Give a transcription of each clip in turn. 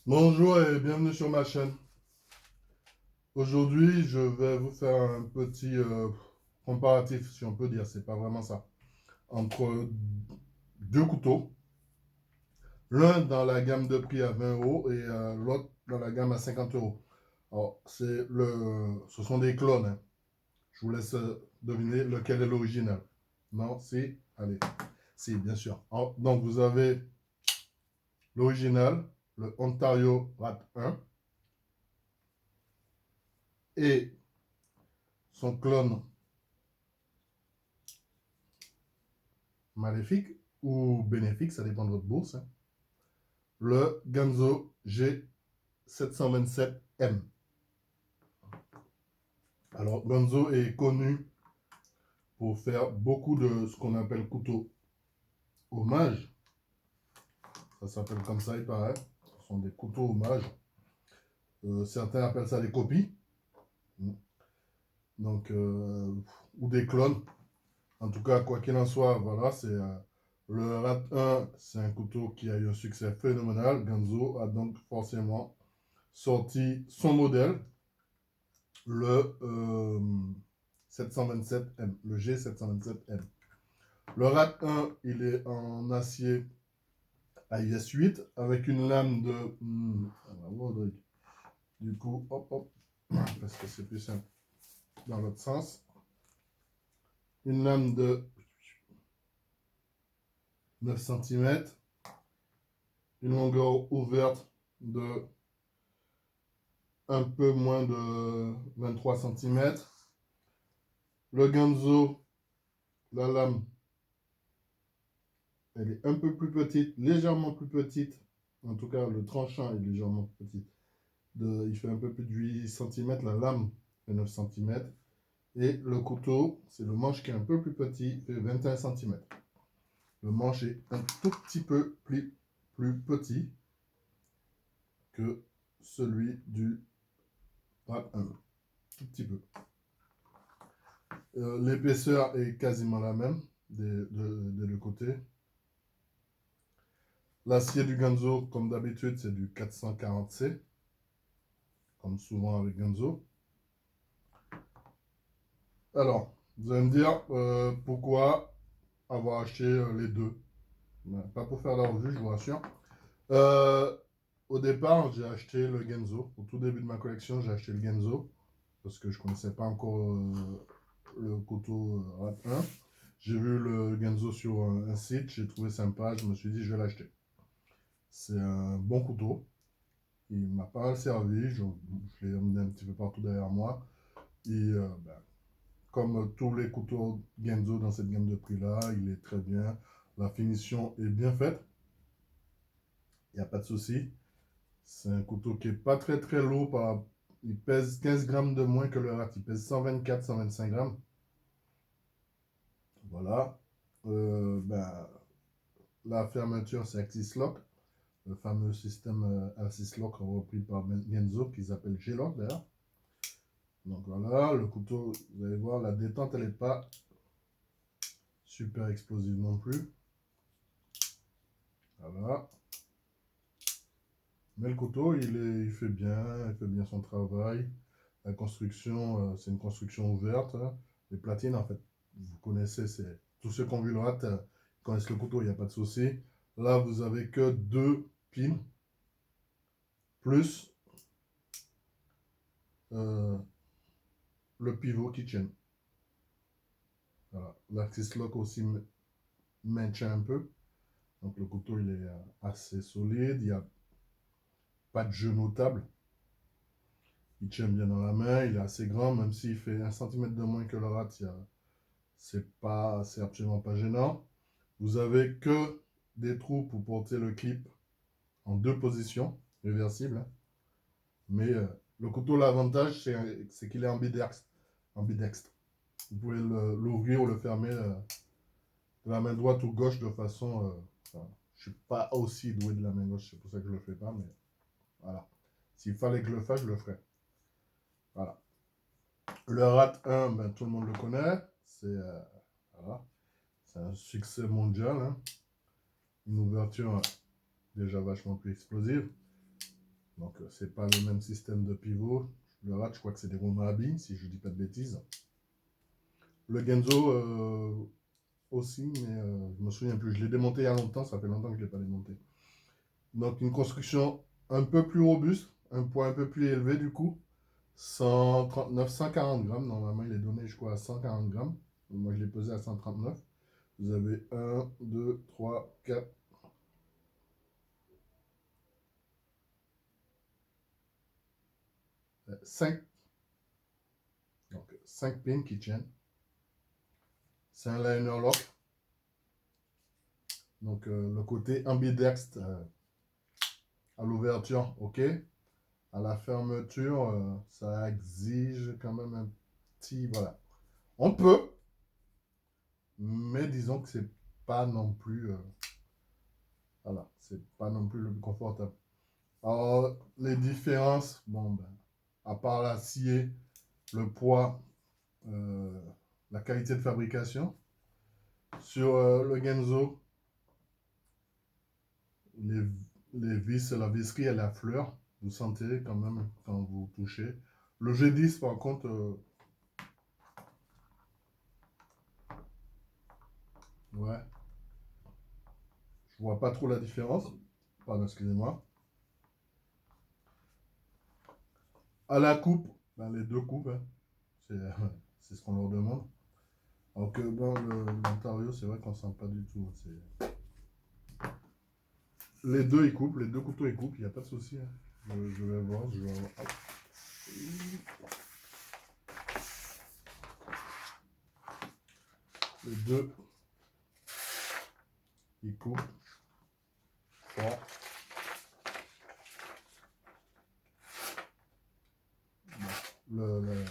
Bonjour et bienvenue sur ma chaîne. Aujourd'hui, je vais vous faire un petit comparatif, si on peut dire, c'est pas vraiment ça, entre deux couteaux. L'un dans la gamme de prix à 20 euros et l'autre dans la gamme à 50 euros. Alors, ce sont des clones, hein. Je vous laisse deviner lequel est l'original. Non, si, allez, si, bien sûr. Alors, donc, vous avez l'original, le Ontario Rat 1, et son clone maléfique ou bénéfique, ça dépend de votre bourse, hein, le Ganzo G727M. Alors, Ganzo est connu pour faire beaucoup de ce qu'on appelle couteaux hommage. Ça s'appelle comme ça, il paraît. Ce sont des couteaux hommage. Certains appellent ça des copies. Donc, ou des clones. En tout cas, quoi qu'il en soit, voilà, c'est le Rat 1, c'est un couteau qui a eu un succès phénoménal. Ganzo a donc forcément sorti son modèle, le 727M, le G727M. Le Rat 1, il est en acier AIS 8 avec une lame de... du coup, hop, hop, parce que c'est plus simple dans l'autre sens. Une lame de 9 cm, une longueur ouverte de un peu moins de 23 cm. Le Ganzo, la lame, elle est un peu plus petite, légèrement plus petite. En tout cas, le tranchant est légèrement plus petit. Il fait un peu plus de 8 cm, la lame fait 9 cm. Et le couteau, c'est le manche qui est un peu plus petit, fait 21 cm. Le manche est un tout petit peu plus petit que celui du Rat 1. Tout petit peu. L'épaisseur est quasiment la même des deux côtés. L'acier du Ganzo, comme d'habitude, c'est du 440C, comme souvent avec Ganzo. Alors, vous allez me dire pourquoi avoir acheté les deux. Pas pour faire la revue, je vous rassure. Euh, Au départ, j'ai acheté le Genzo. Au tout début de ma collection, j'ai acheté le Genzo parce que je ne connaissais pas encore le couteau Rat 1. J'ai vu le Genzo sur un site, j'ai trouvé sympa, je me suis dit je vais l'acheter. C'est un bon couteau. Il m'a pas mal servi, je l'ai emmené un petit peu partout derrière moi. Et ben, comme tous les couteaux Genzo dans cette gamme de prix-là, il est très bien. La finition est bien faite. Il n'y a pas de souci. C'est un couteau qui n'est pas très lourd. Il pèse 15 grammes de moins que le Rat. Il pèse 124-125 grammes. Voilà. Ben, la fermeture, c'est Axis Lock. Le fameux système Axis Lock repris par Genzo qui s'appelle G-Lock d'ailleurs. Donc voilà, le couteau, vous allez voir, la détente, elle n'est pas super explosive non plus. Voilà. Mais le couteau, il fait bien son travail. La construction, c'est une construction ouverte, hein. Les platines, en fait, vous connaissez, c'est tous ceux qui ont vu le Rat connaissent le couteau, il n'y a pas de souci. Là, vous avez que deux pins, plus euh, le pivot qui tient. Voilà. L'Axis Lock aussi maintient un peu. Donc le couteau, il est assez solide. Il n'y a pas de jeu notable. Il tient bien dans la main. Il est assez grand, même s'il fait 1 cm de moins que le Rat, c'est absolument pas gênant. Vous avez que des trous pour porter le clip en deux positions, réversibles, hein. Mais le couteau, l'avantage, c'est qu'il est ambidextre. Ambidextre. Vous pouvez l'ouvrir ou le fermer de la main droite ou gauche de façon... enfin, je ne suis pas aussi doué de la main gauche, c'est pour ça que je ne le fais pas, mais voilà. S'il fallait que je le fasse, je le ferais. Voilà. Le Rat 1, ben, tout le monde le connaît. Voilà. C'est un succès mondial, hein. Une ouverture déjà vachement plus explosive. Donc, c'est pas le même système de pivot. Le rat, je crois que c'est des Romabi, si je dis pas de bêtises. Le Genzo aussi, mais je me souviens plus. Je l'ai démonté il y a longtemps, ça fait longtemps que je l'ai pas démonté. Donc, une construction un peu plus robuste, un poids un peu plus élevé du coup. 139, 140 grammes. Normalement, il est donné, je crois, à 140 grammes. Moi, je l'ai pesé à 139. Vous avez 1, 2, 3, 4, 5. Donc, 5 pins qui tiennent. C'est un liner lock. Donc, le côté ambidextre à l'ouverture, ok. À la fermeture, ça exige quand même un petit. Voilà. On peut, mais disons que c'est pas non plus. Voilà, c'est pas non plus le plus confortable. Alors, les différences, bon, ben, à part l'acier, le poids, euh, la qualité de fabrication. Sur le Genzo, les, les vis, la visserie et la fleur, vous sentez quand même quand vous touchez. Le G10, par contre, ouais, je vois pas trop la différence. Pardon, excusez-moi. À la coupe, ben, les deux coupes, hein, c'est c'est ce qu'on leur demande. Alors que dans l'Ontario, c'est vrai qu'on sent pas du tout. Les deux, ils coupent, les deux couteaux, ils coupent, il n'y a pas de souci. Hein. Je vais voir, je vais voir. Les deux, ils coupent fort. Le,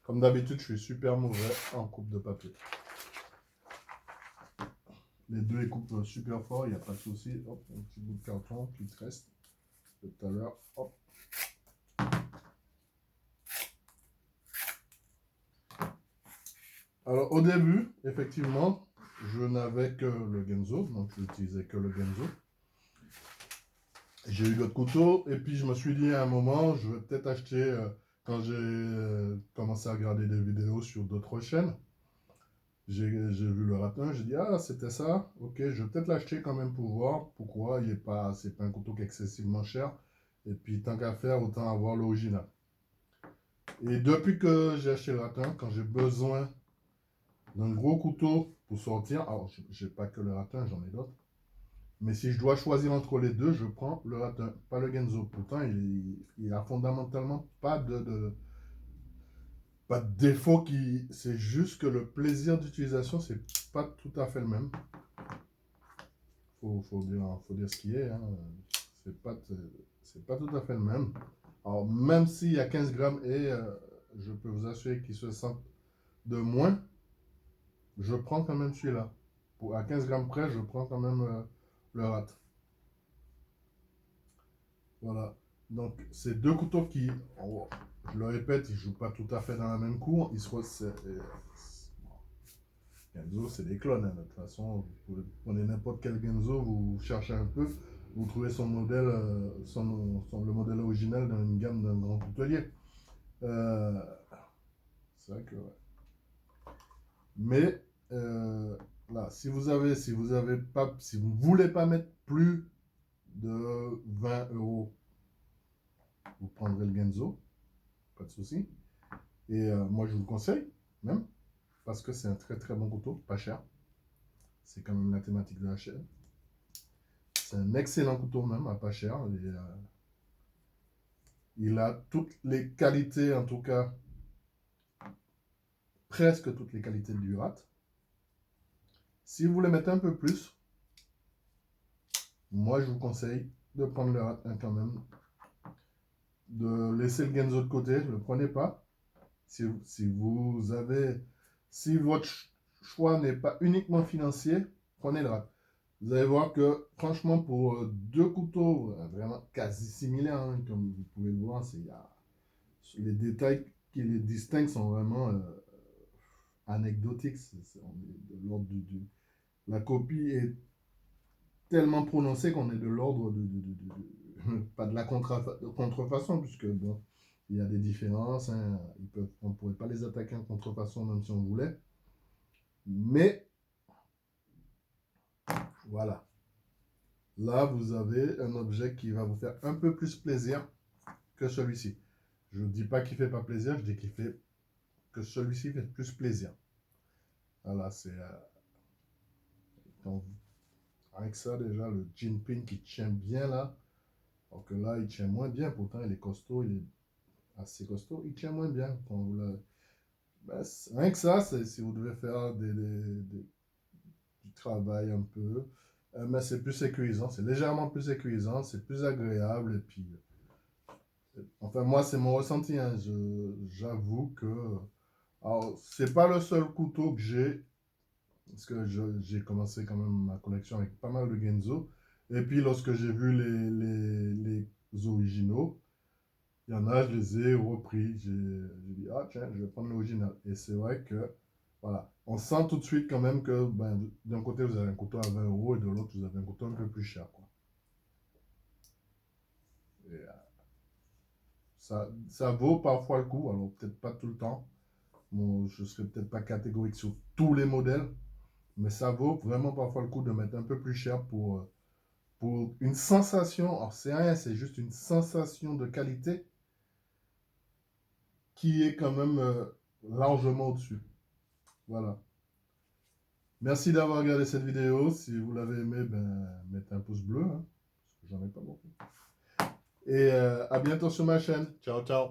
Comme d'habitude, je suis super mauvais en coupe de papier. Les deux, ils coupent super fort, il n'y a pas de souci. Hop, un petit bout de carton qui te reste de tout à l'heure. Hop. Alors, au début, effectivement, je n'avais que le Genzo, donc je n'utilisais que le Genzo. J'ai eu d'autres couteaux, et puis je me suis dit à un moment, je vais peut-être acheter, quand j'ai commencé à regarder des vidéos sur d'autres chaînes, j'ai vu le ratin, j'ai dit, ah, c'était ça, ok, je vais peut-être l'acheter quand même pour voir pourquoi il est pas, c'est pas un couteau qui est excessivement cher, et puis tant qu'à faire, autant avoir l'original. Et depuis que j'ai acheté le ratin, quand j'ai besoin d'un gros couteau pour sortir, alors j'ai pas que le ratin, j'en ai d'autres, mais si je dois choisir entre les deux, je prends le ratin, pas le Genzo. Pourtant, il a fondamentalement pas de défaut qui. C'est juste que le plaisir d'utilisation, c'est pas tout à fait le même. Faut dire ce qui est. Hein. C'est pas tout à fait le même. Alors, même s'il y a 15 grammes et je peux vous assurer qu'il se sent de moins, je prends quand même celui-là. À 15 grammes près, je prends quand même le rat. Voilà. Donc, c'est deux couteaux qui, je le répète, ils ne jouent pas tout à fait dans la même cour. Genzo, c'est des clones. Hein. De toute façon, vous prenez n'importe quel Genzo, vous cherchez un peu, vous trouvez son modèle, le modèle original dans une gamme d'un grand coutelier. Euh, c'est vrai que, ouais. Mais là, si vous voulez pas mettre plus de 20 euros, vous prendrez le Genzo, pas de souci. Et moi, je vous le conseille, même, parce que c'est un très très bon couteau, pas cher. C'est quand même la thématique de la chaîne. C'est un excellent couteau même, à pas cher. Et, il a toutes les qualités, en tout cas, presque toutes les qualités du rat. Si vous voulez mettre un peu plus, moi, je vous conseille de prendre le rat quand même. De laisser le Genzo de côté, ne le prenez pas. Si vous avez, si votre choix n'est pas uniquement financier, prenez le rat. Vous allez voir que, franchement, pour deux couteaux vraiment quasi similaires, hein, comme vous pouvez le voir, les détails qui les distinguent sont vraiment anecdotiques. On est de l'ordre la copie est tellement prononcée qu'on est de l'ordre pas de la contrefaçon, puisque bon, il y a des différences. Hein. On ne pourrait pas les attaquer en contrefaçon, même si on voulait. Mais, voilà. Là, vous avez un objet qui va vous faire un peu plus plaisir que celui-ci. Je ne dis pas qu'il ne fait pas plaisir, je dis qu'il fait que celui-ci fait plus plaisir. Voilà, c'est... avec ça, déjà, le jean pin qui tient bien là. Alors que là, il tient moins bien. Pourtant, il est costaud, il est assez costaud. Il tient moins bien. Quand vous ben, rien que ça, si vous devez faire du travail un peu. Mais c'est plus sécurisant. C'est légèrement plus sécurisant. C'est plus agréable. Et puis, enfin, moi, c'est mon ressenti. Hein. J'avoue que... Alors, c'est pas le seul couteau que j'ai. Parce que j'ai commencé quand même ma collection avec pas mal de Genzo. Et puis, lorsque j'ai vu les originaux, il y en a, je les ai repris. J'ai dit, ah tiens, je vais prendre l'original. Et c'est vrai que, voilà, on sent tout de suite quand même que ben, d'un côté, vous avez un couteau à 20 € et de l'autre, vous avez un couteau un peu plus cher. Quoi. Et, ça vaut parfois le coup, alors peut-être pas tout le temps. Bon, je ne serais peut-être pas catégorique sur tous les modèles, mais ça vaut vraiment parfois le coup de mettre un peu plus cher pour une sensation. Alors, c'est rien, c'est juste une sensation de qualité qui est quand même largement au-dessus. Voilà. Merci d'avoir regardé cette vidéo. Si vous l'avez aimé, ben, mettez un pouce bleu, hein, parce que j'en ai pas beaucoup. Et à bientôt sur ma chaîne. Ciao, ciao.